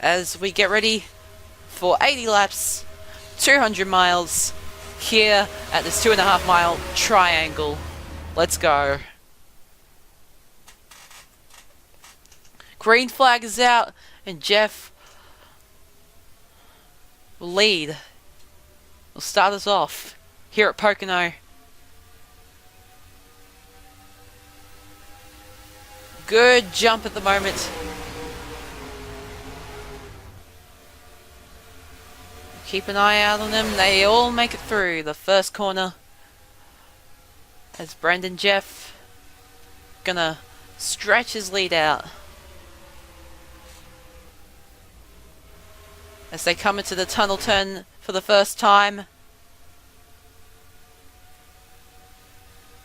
as we get ready for 80 laps, 200 miles here at this 2.5 mile triangle. Let's go. Green flag is out and Jeff will lead. Will start us off here at Pocono. Good jump at the moment. Keep an eye out on them. They all make it through the first corner. As Brandon Jeff gonna stretch his lead out. As they come into the tunnel turn for the first time.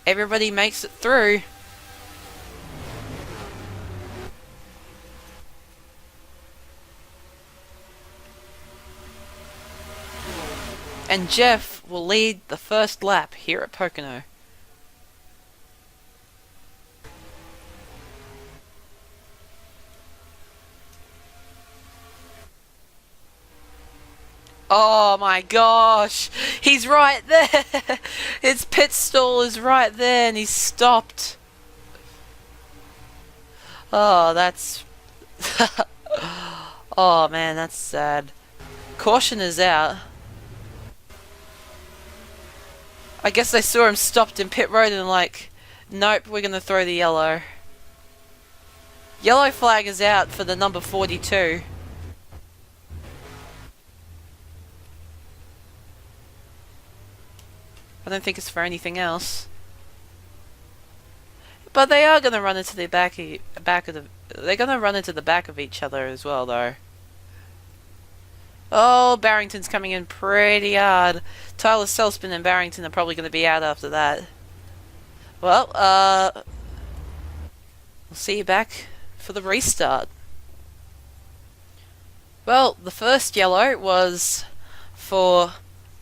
Everybody makes it through. And Jeff will lead the first lap here at Pocono. Oh my gosh, he's right there. His pit stall is right there and he's stopped. Oh, that's... oh man, that's sad. Caution is out. I guess they saw him stopped in pit road and like, nope, we're gonna throw the yellow. Yellow flag is out for the number 42. I don't think it's for anything else. But they are gonna run into the they're gonna run into the back of each other as well though. Oh, Barrington's coming in pretty hard. Tyler Selspin and Barrington are probably going to be out after that. Well, we'll see you back for the restart. Well, the first yellow was for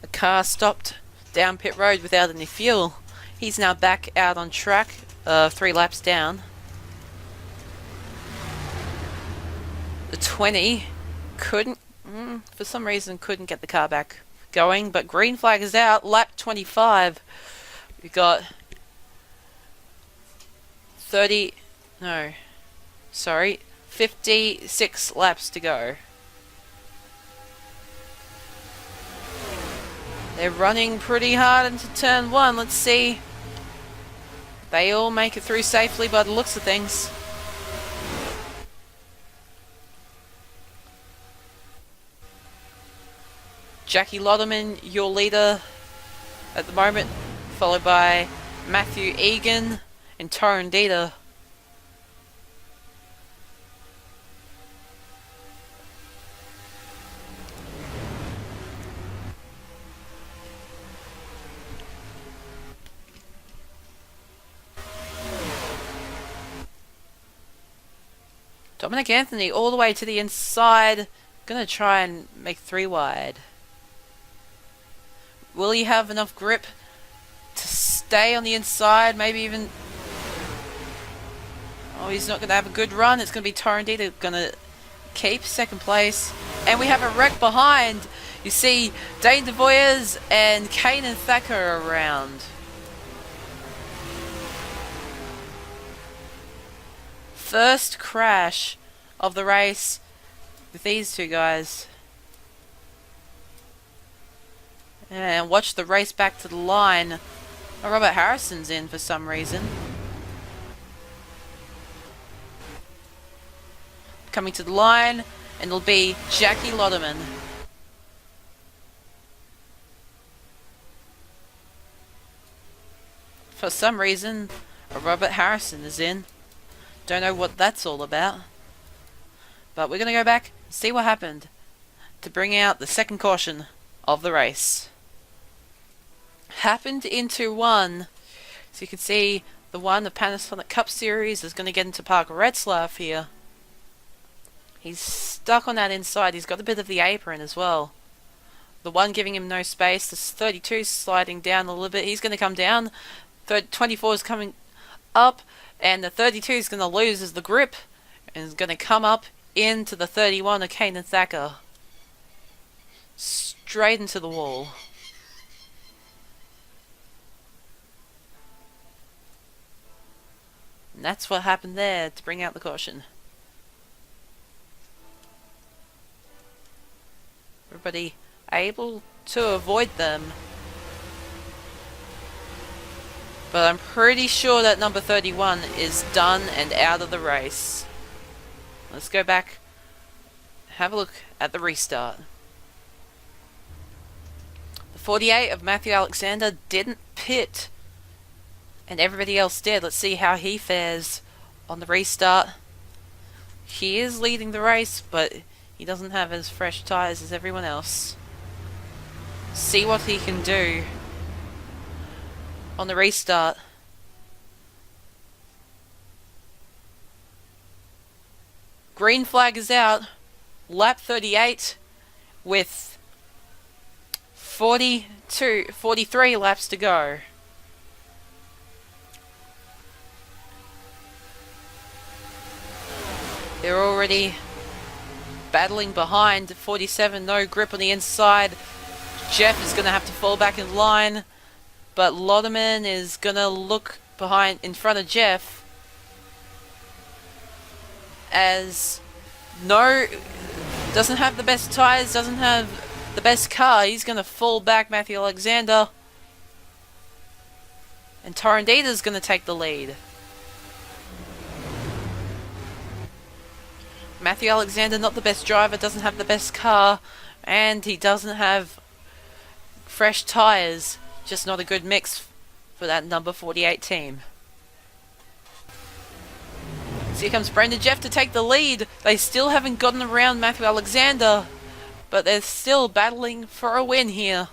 a car stopped down pit road without any fuel. He's now back out on track, 3 laps down. The 20 couldn't, for some reason, couldn't get the car back going, but green flag is out. Lap 25. We got 56 laps to go. They're running pretty hard into turn 1. Let's see. They all make it through safely by the looks of things. Jackie Lotterman, your leader at the moment, followed by Matthew Egan and Torren Dieter. Dominic Anthony all the way to the inside, gonna try and make 3 wide. Will he have enough grip to stay on the inside? Maybe even... oh, he's not going to have a good run. It's going to be Torren Dieter going to keep second place. And we have a wreck behind. You see Dane DeVoyers and Kanan Thacker around. First crash of the race with these two guys. And watch the race back to the line. Oh, Robert Harrison's in for some reason. Coming to the line, and it'll be Jackie Lotterman. For some reason, Robert Harrison is in. Don't know what that's all about. But we're going to go back and see what happened to bring out the second caution of the race. Happened into 1. So you can see the one, the Panasonic Cup Series, is going to get into Parker Retzlaff here. He's stuck on that inside. He's got a bit of the apron as well. The one giving him no space. This 32 sliding down a little bit. He's going to come down. 24 is coming up. And the 32 is going to lose as the grip. And is going to come up into the 31 of Kanan Thacker. Straight into the wall. And that's what happened there to bring out the caution. Everybody able to avoid them. But I'm pretty sure that number 31 is done and out of the race. Let's go back, have a look at the restart. The 48 of Matthew Alexander didn't pit, and everybody else did. Let's see how he fares on the restart. He is leading the race, but he doesn't have as fresh tyres as everyone else. See what he can do on the restart. Green flag is out. Lap 38 with 43 laps to go. They're already battling behind. 47, no grip on the inside. Jeff is going to have to fall back in line, but Lotterman is going to look behind, in front of Jeff, as no, doesn't have the best tyres, doesn't have the best car. He's going to fall back, Matthew Alexander, and Torrendita's going to take the lead. Matthew Alexander, not the best driver, doesn't have the best car, and he doesn't have fresh tyres. Just not a good mix for that number 48 team. So here comes Brendan Jeff to take the lead. They still haven't gotten around Matthew Alexander, but they're still battling for a win here.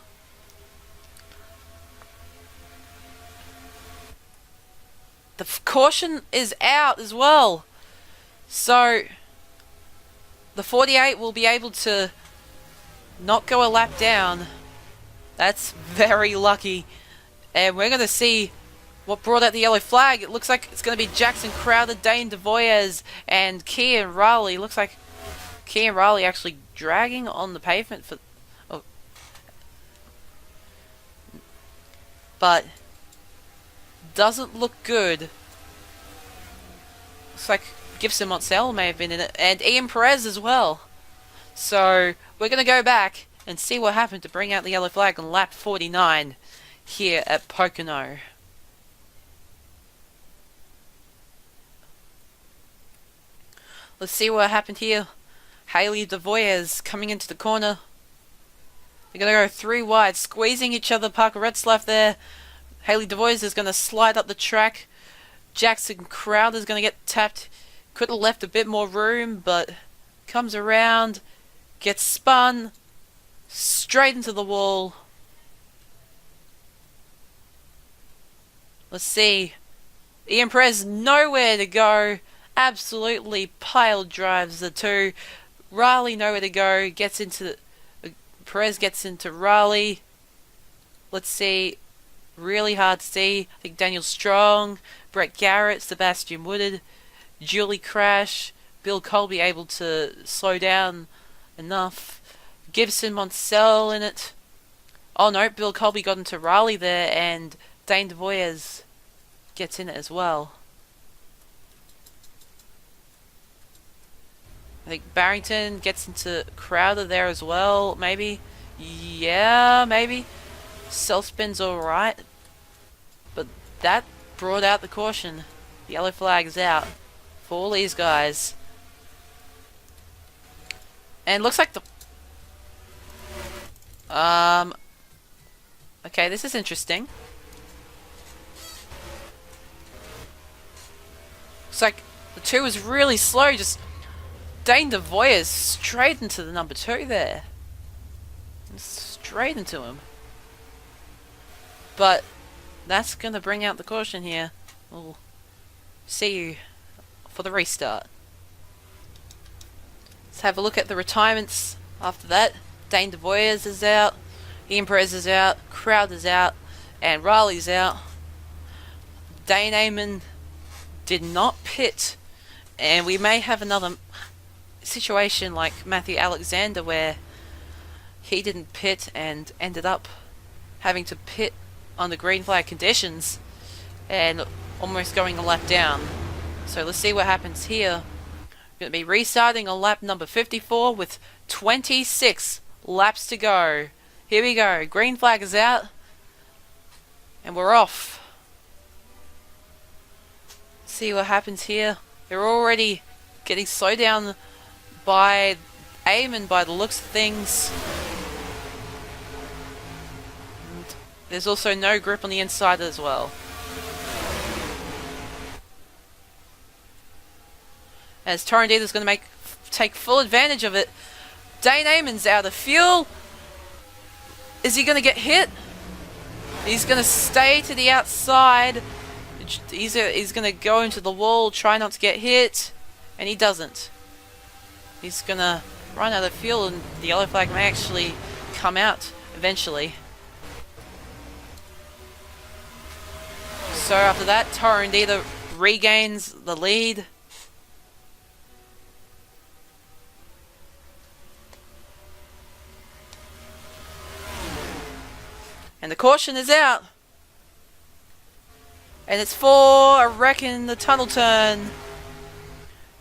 The caution is out as well. So the 48 will be able to not go a lap down. That's very lucky. And we're going to see what brought out the yellow flag. It looks like it's going to be Jackson Crowder, Dane DeVoyes, and Kian Riley. Looks like Kian Riley actually dragging on the pavement for... Oh. But doesn't look good. Looks like Gibson Montcel may have been in it, and Ian Perez as well. So we're going to go back and see what happened to bring out the yellow flag on lap 49 here at Pocono. Let's see what happened here. Haley DeVoyes coming into the corner. They're going to go 3 wide, squeezing each other. Parker Retzlaff there. Haley DeVoyes is going to slide up the track. Jackson Crowder is going to get tapped. Could have left a bit more room, but comes around, gets spun straight into the wall. Let's see. Ian Perez nowhere to go. Absolutely pile drives the two. Riley nowhere to go. Perez gets into Riley. Let's see. Really hard to see. I think Daniel Strong, Brett Garrett, Sebastian Woodard, Julie Crash, Bill Colby able to slow down enough. Gibson Montcel in it. Oh no, Bill Colby got into Riley there, and Dane DeVoyes gets in it as well. I think Barrington gets into Crowder there as well, maybe. Yeah, maybe. Self-spin's alright. But that brought out the caution. The yellow flag is out for all these guys. And looks like the... Okay, this is interesting. Looks like the 2 was really slow, just... Dane DeVoyes straight into the number 2 there. Straight into him. But that's going to bring out the caution here. We'll see you for the restart. Let's have a look at the retirements after that. Dane DeVoyes is out. Ian Perez is out. Crowder's out. And Riley's out. Dane Amon did not pit. And we may have another... situation like Matthew Alexander where he didn't pit and ended up having to pit on the green flag conditions and almost going a lap down. So let's see what happens here. Going to be restarting on lap number 54 with 26 laps to go. Here we go. Green flag is out. And we're off. See what happens here. They're already getting slowed down by Eamon by the looks of things. And there's also no grip on the inside as well. As Torrendita's going to take full advantage of it. Dane Eamon's out of fuel. Is he going to get hit? He's going to stay to the outside. He's going to go into the wall, try not to get hit, and he doesn't. He's going to run out of fuel, and the yellow flag may actually come out eventually. So after that, Torrendita regains the lead. And the caution is out. And it's for, I reckon, the tunnel turn.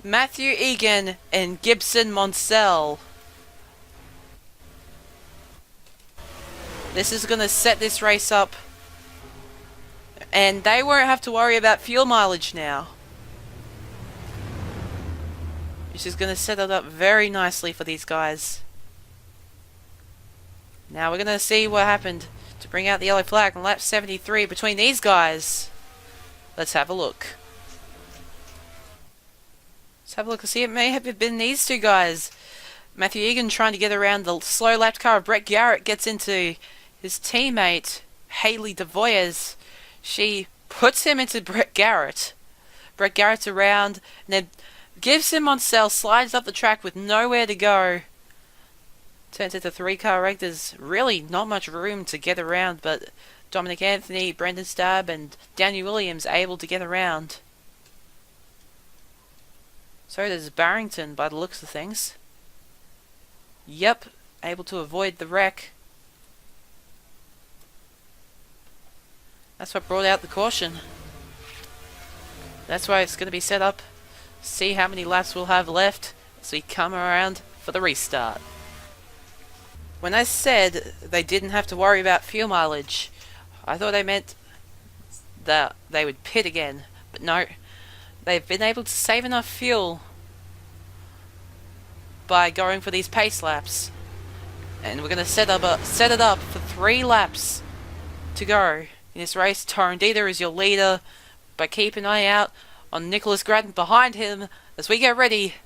Matthew Egan and Gibson Monsell. This is going to set this race up. And they won't have to worry about fuel mileage now. Which is going to set it up very nicely for these guys. Now we're going to see what happened to bring out the yellow flag on lap 73 between these guys. Let's have a look. Let's have a look and see. It may have been these two guys. Matthew Egan trying to get around the slow lapped car of Brett Garrett, gets into his teammate Hayley DeVoyes. She puts him into Brett Garrett. Brett Garrett's around and then Gibson Monsell slides up the track with nowhere to go. Turns into 3-car wreck. There's really not much room to get around, but Dominic Anthony, Brendan Stabb, and Daniel Williams able to get around. So does Barrington by the looks of things. Yep, able to avoid the wreck. That's what brought out the caution. That's why it's going to be set up. See how many laps we'll have left as we come around for the restart. When I said they didn't have to worry about fuel mileage, I thought they meant that they would pit again. But no, they've been able to save enough fuel by going for these pace laps. And we're going to set it up for 3 laps to go in this race. Torrendita is your leader, but keep an eye out on Nicholas Grattan behind him as we get ready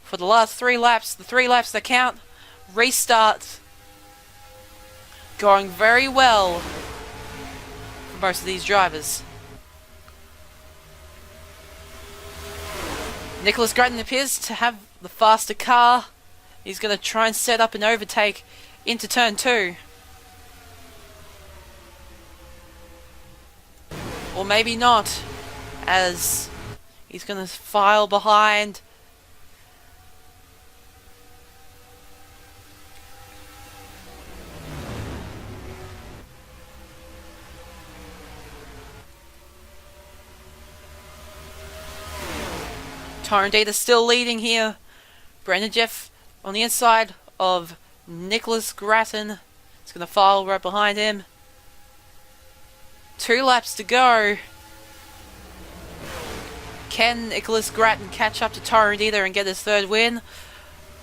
for the last 3 laps, the 3 laps that count. Restart. Going very well for most of these drivers. Nicholas Grattan appears to have the faster car. He's going to try and set up an overtake into turn 2. Or maybe not, as he's going to file behind. Torrendita still leading here. Brendan Jeff on the inside of Nicholas Grattan. It's going to file right behind him. 2 laps to go. Can Nicholas Grattan catch up to Torrendita and get his 3rd win?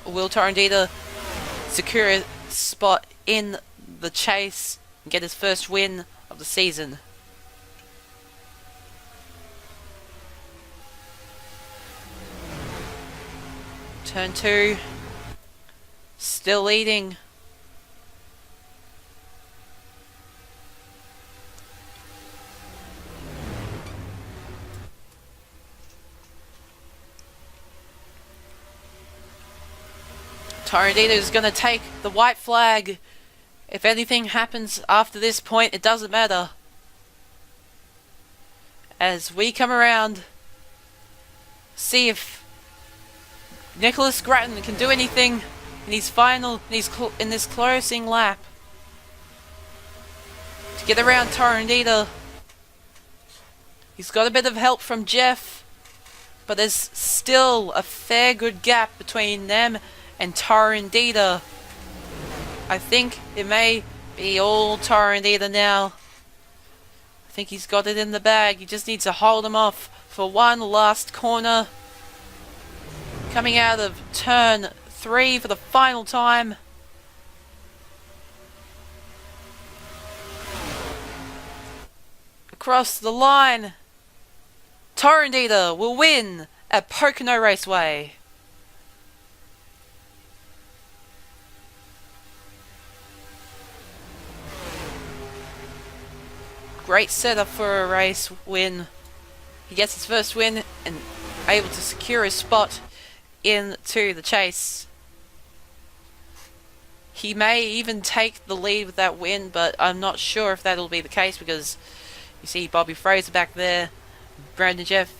Or will Torrendita secure a spot in the chase and get his 1st win of the season? Turn 2. Still leading. Torrendita is going to take the white flag. If anything happens after this point, it doesn't matter. As we come around see if Nicholas Grattan can do anything in his in this closing lap to get around Torrendita. He's got a bit of help from Jeff, but there's still a fair good gap between them and Torrendita. I think it may be all Torrendita now. I think he's got it in the bag. He just needs to hold him off for one last corner. Coming out of turn 3 for the final time. Across the line. Torrendita will win at Pocono Raceway. Great setup for a race win. He gets his first win and able to secure his spot into the chase. He may even take the lead with that win, but I'm not sure if that'll be the case because you see Bobby Fraser back there, Nicholas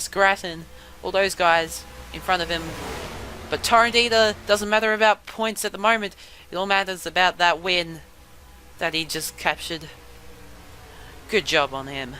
Grattan, all those guys in front of him. But Torrendita, doesn't matter about points at the moment, it all matters about that win that he just captured. Good job on him.